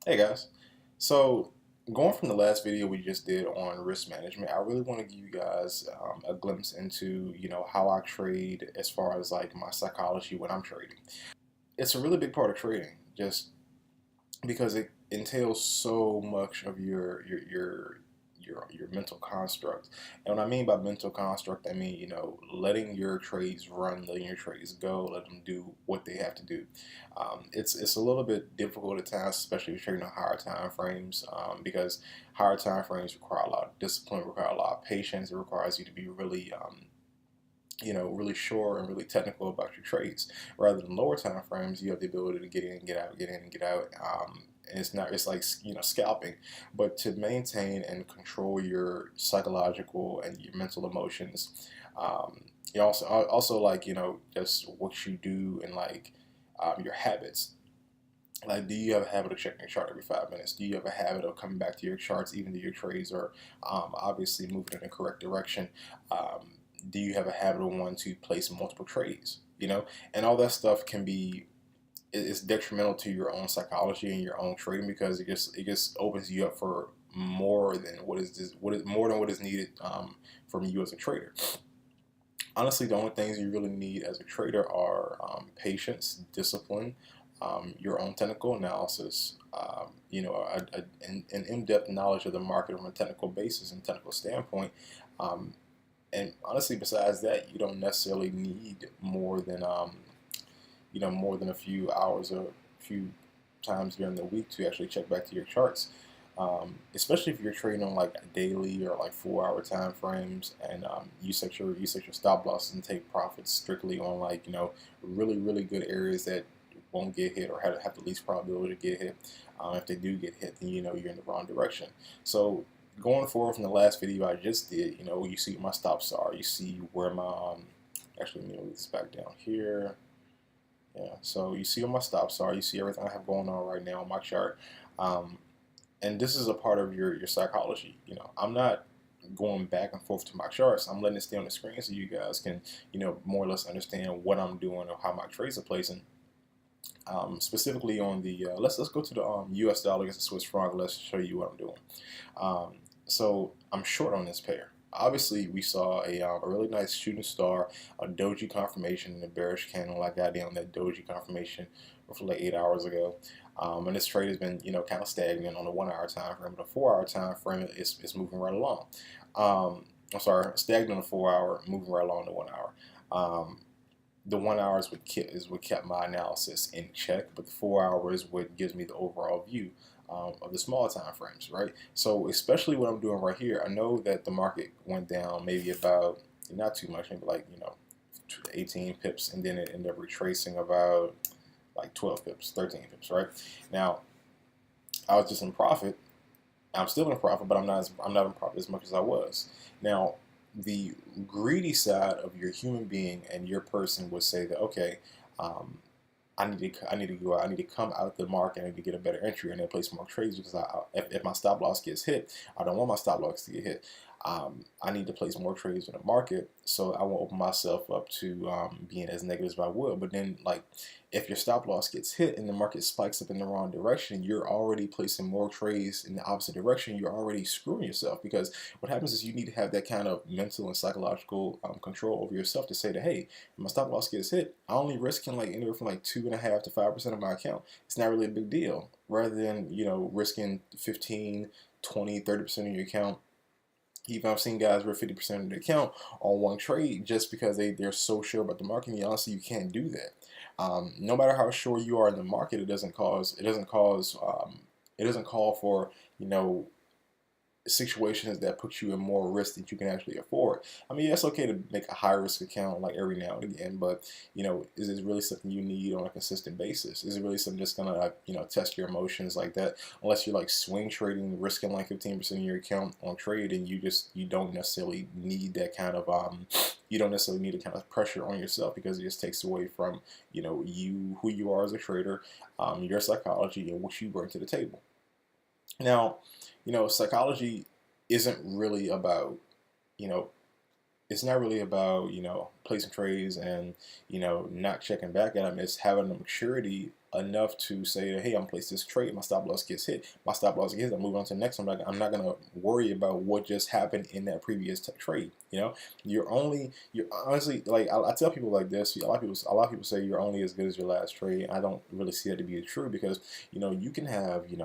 Hey guys, so going from the last video we just did on risk management, I really want to give you guys a glimpse into how I trade as far as like my psychology when I'm trading. It's a really big part of trading, just because it entails so much of your mental construct. And what I mean by mental construct, I mean letting your trades run, letting your trades go, let them do what they have to do. It's a little bit difficult at times, especially if you're trading on higher time frames, because higher time frames require a lot of discipline, require a lot of patience. It requires you to be really really sure and really technical about your trades. Rather than lower time frames, you have the ability to get in and get out, get in and get out. And it's like scalping, but to maintain and control your psychological and your mental emotions. You also like just what you do and like your habits. Like, do you have a habit of checking your chart every 5 minutes? Do you have a habit of coming back to your charts even though your trades are obviously moving in the correct direction? Do you have a habit of wanting to place multiple trades? And all that stuff can be is detrimental to your own psychology and your own trading because it just opens you up for more than what is needed from you as a trader. Honestly, the only things you really need as a trader are patience, discipline, your own technical analysis, an in-depth knowledge of the market from a technical basis and technical standpoint. Um, and honestly, besides that, you don't necessarily need more than a few hours or a few times during the week to actually check back to your charts. Especially if you're trading on like daily or like 4 hour time frames, and you set your stop losses and take profits strictly on like really good areas that won't get hit or have the least probability to get hit. If they do get hit, then you're in the wrong direction. So going forward from the last video I just did, you see my stops are, you see where my actually let me move this back down here. Yeah, so you see what my stops are. You see everything I have going on right now on my chart. Um, and this is a part of your psychology. I'm not going back and forth to my charts. I'm letting it stay on the screen so you guys can, more or less understand what I'm doing or how my trades are placing. Specifically on the let's go to the U.S. dollar against the Swiss franc. Let's show you what I'm doing. Um, so I'm short on this pair. Obviously, we saw a really nice shooting star, a doji confirmation, and a bearish candle. I got in on that doji confirmation roughly like 8 hours ago. And this trade has been, kind of stagnant on the 1 hour time frame, but the 4 hour time frame is moving right along. I'm sorry, stagnant on the 4 hour, moving right along the 1 hour. The 1 hour is what kept my analysis in check, but the 4 hour is what gives me the overall view of the smaller time frames, right? So especially what I'm doing right here, I know that the market went down maybe about not too much, maybe like 18 pips, and then it ended up retracing about like 12 pips, 13 pips, right? Now I was just in profit. I'm still in profit, but I'm not in profit as much as I was. Now, the greedy side of your human being and your person would say that, okay, um, I need to go out. I need to come out the market. I need to get a better entry and then place more trades because if my stop loss gets hit, I don't want my stop loss to get hit. I need to place more trades in the market so I won't open myself up to being as negative as I would. But then, like, if your stop loss gets hit and the market spikes up in the wrong direction, you're already placing more trades in the opposite direction. You're already screwing yourself because what happens is you need to have that kind of mental and psychological control over yourself to say that, hey, if my stop loss gets hit, I only risking like anywhere from like 2.5 to 5% of my account. It's not really a big deal. Rather than risking 15, 20, 30% of your account. Even I've seen guys risk 50% of their account on one trade just because they're so sure about the market. And honestly, you can't do that. No matter how sure you are in the market, it doesn't call for situations that put you in more risk than you can actually afford. I mean, yeah, it's okay to make a high risk account like every now and again, but is it really something you need on a consistent basis? Is it really something that's gonna like test your emotions like that? Unless you're like swing trading, risking like 15% of your account on trade, and you don't necessarily need that kind of you don't necessarily need a kind of pressure on yourself because it just takes away from you who you are as a trader, your psychology and what you bring to the table. Now, psychology isn't really about, you know, it's not really about, placing trades and, not checking back at them. It's having the maturity enough to say, hey, I'm gonna place this trade. My stop loss gets hit. My stop loss gets hit. I'm moving on to the next one. I'm not gonna worry about what just happened in that previous trade. You know, you're honestly, like, I tell people like this. A lot of people say you're only as good as your last trade. I don't really see that to be true, because you can have, you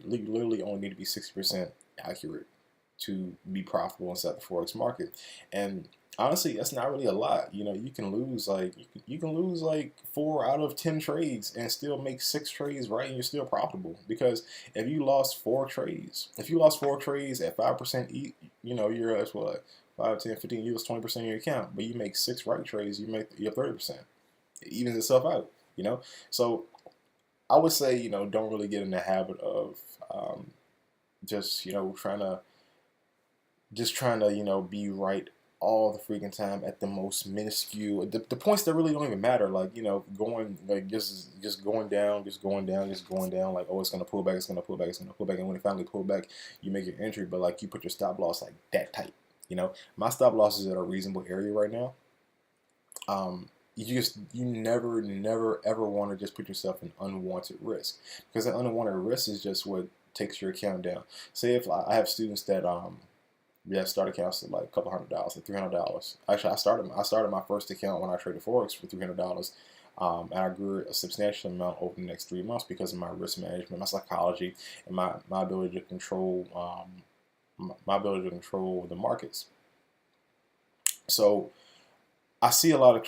literally only need to be 60% accurate to be profitable inside the forex market. And honestly, that's not really a lot. You can lose like you can lose like 4 out of 10 trades and still make 6 trades right, and you're still profitable. Because if you lost four trades at 5% each, you're at what, 5, 10, 15, you lose 20% of your account. But you make 6 right trades, you have 30%. It evens itself out. So I would say, don't really get in the habit of just trying to be right all the freaking time at the most minuscule, the points that really don't even matter, like, going, like, just going down, like, oh, it's gonna pull back, and when it finally pull back, you make your entry, but like, you put your stop loss like that tight. My stop loss is at a reasonable area right now. You never ever want to just put yourself in unwanted risk, because the unwanted risk is just what takes your account down. Say if I have students that start accounts at like a couple $100, like $300. Actually, I started my first account when I traded forex for $300, and I grew a substantial amount over the next 3 months because of my risk management, my psychology, and my ability to control the markets. So I see a lot of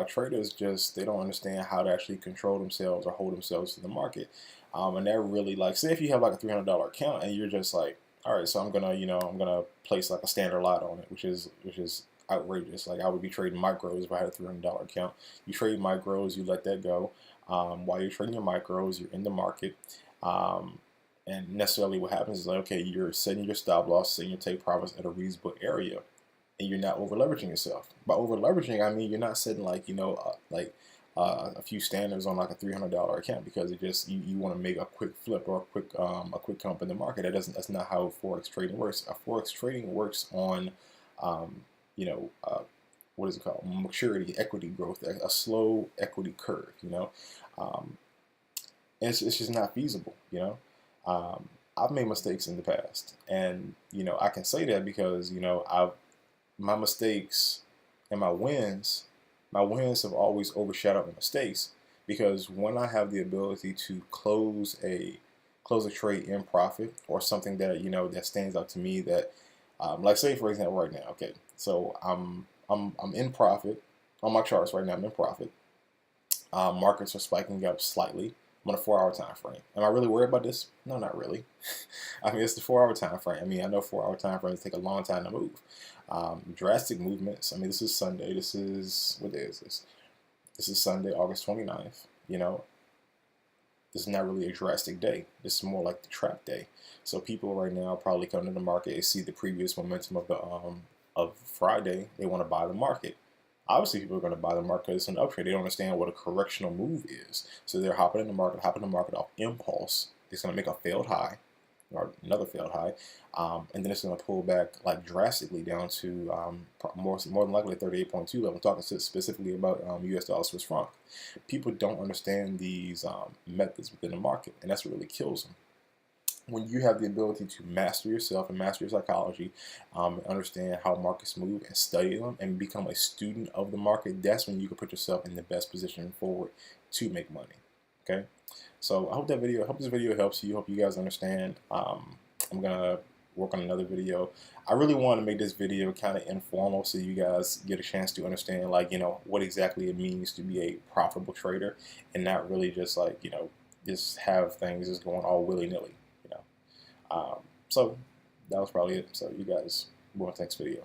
traders, just they don't understand how to actually control themselves or hold themselves to the market, and they're really, like, say if you have like a $300 account and you're just like, all right, so I'm gonna place like a standard lot on it, which is outrageous. Like, I would be trading micros if I had a $300 account. You trade micros, you let that go. While you're trading your micros, you're in the market, and necessarily what happens is, like, okay, you're setting your stop loss, setting your take profits at a reasonable area, and you're not over leveraging yourself. By over leveraging, I mean you're not setting like a few standards on like a $300 account, because it just, you want to make a quick flip or a quick comp in the market. That's not how forex trading works. Forex trading works on what is it called, maturity, equity growth, a slow equity curve. And it's just not feasible. I've made mistakes in the past, and I can say that because my mistakes and my wins have always overshadowed my mistakes, because when I have the ability to close a trade in profit, or something that that stands out to me, that like, say for example right now, okay, so I'm in profit on my charts right now. I'm in profit. Markets are spiking up slightly. I'm on a 4-hour time frame. Am I really worried about this? No, not really. I mean, it's the 4-hour time frame. I mean, I know 4-hour time frames take a long time to move. Drastic movements. I mean, this is Sunday. What day is this? This is Sunday, August 29th. This is not really a drastic day. This is more like the trap day. So people right now probably come to the market and see the previous momentum of Friday. They want to buy the market. Obviously, people are going to buy the market because it's an uptrend. They don't understand what a correctional move is. So they're hopping in the market off impulse. It's going to make a failed high, or another failed high, and then it's going to pull back like drastically down to more than likely 38.2 level. I'm talking specifically about US dollar Swiss franc. People don't understand these methods within the market, and that's what really kills them. When you have the ability to master yourself and master your psychology, and understand how markets move and study them and become a student of the market, that's when you can put yourself in the best position forward to make money. Okay, so I hope this video helps you. Hope you guys understand. I'm gonna work on another video. I really want to make this video kind of informal, so you guys get a chance to understand, like, what exactly it means to be a profitable trader, and not really just like just have things just going all willy-nilly. So that was probably it. So you guys, go on to the next video.